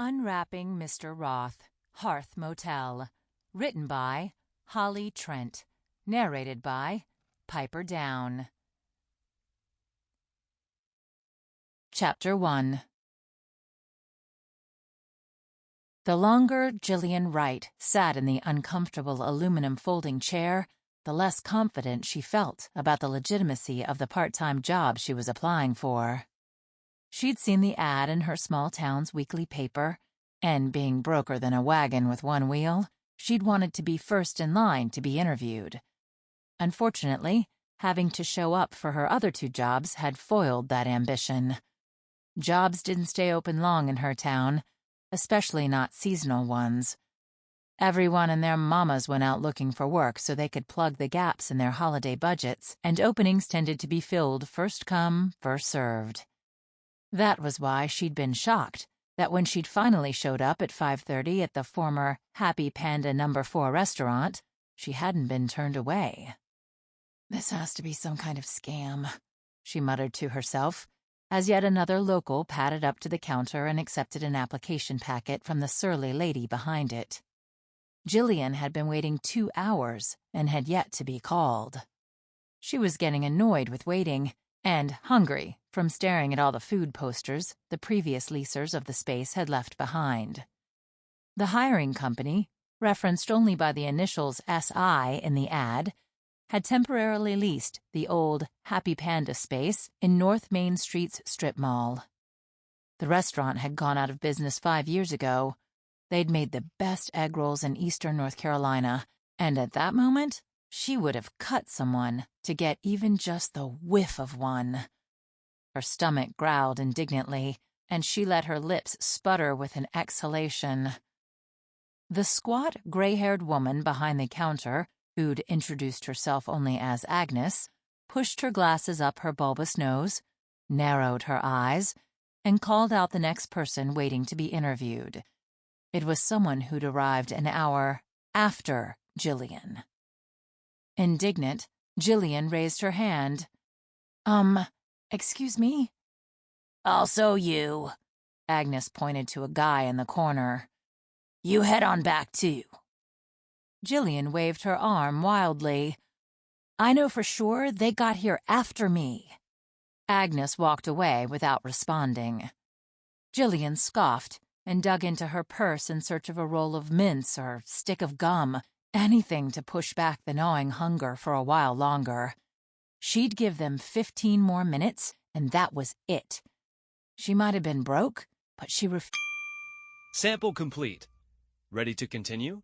Unwrapping Mr. Roth, Hearth Motel. Written by Holley Trent. Narrated by Pyper Down. Chapter 1. The longer Gillian Wright sat in the uncomfortable aluminum folding chair, the less confident she felt about the legitimacy of the part-time job she was applying for. She'd seen the ad in her small town's weekly paper, and being broker than a wagon with one wheel, she'd wanted to be first in line to be interviewed. Unfortunately, having to show up for her other two jobs had foiled that ambition. Jobs didn't stay open long in her town, especially not seasonal ones. Everyone and their mamas went out looking for work so they could plug the gaps in their holiday budgets, and openings tended to be filled first come, first served. That was why she'd been shocked that when she'd finally showed up at 5:30 at the former Happy Panda No. 4 restaurant, she hadn't been turned away. "This has to be some kind of scam," she muttered to herself, as yet another local padded up to the counter and accepted an application packet from the surly lady behind it. Gillian had been waiting 2 hours and had yet to be called. She was getting annoyed with waiting and hungry from staring at all the food posters the previous leasers of the space had left behind. The hiring company, referenced only by the initials SI in the ad, had temporarily leased the old Happy Panda space in North Main Street's strip mall. The restaurant had gone out of business 5 years ago. They'd made the best egg rolls in eastern North Carolina, and at that moment, she would have cut someone to get even just the whiff of one. Her stomach growled indignantly, and she let her lips sputter with an exhalation. The squat, gray-haired woman behind the counter, who'd introduced herself only as Agnes, pushed her glasses up her bulbous nose, narrowed her eyes, and called out the next person waiting to be interviewed. It was someone who'd arrived an hour after Gillian. Indignant, Gillian raised her hand. Excuse me?" "Also you," Agnes pointed to a guy in the corner. "You head on back, too." Gillian waved her arm wildly. "I know for sure they got here after me." Agnes walked away without responding. Gillian scoffed and dug into her purse in search of a roll of mints or stick of gum, anything to push back the gnawing hunger for a while longer. She'd give them 15 more minutes, and that was it. She might have been broke, but she Sample complete. Ready to continue?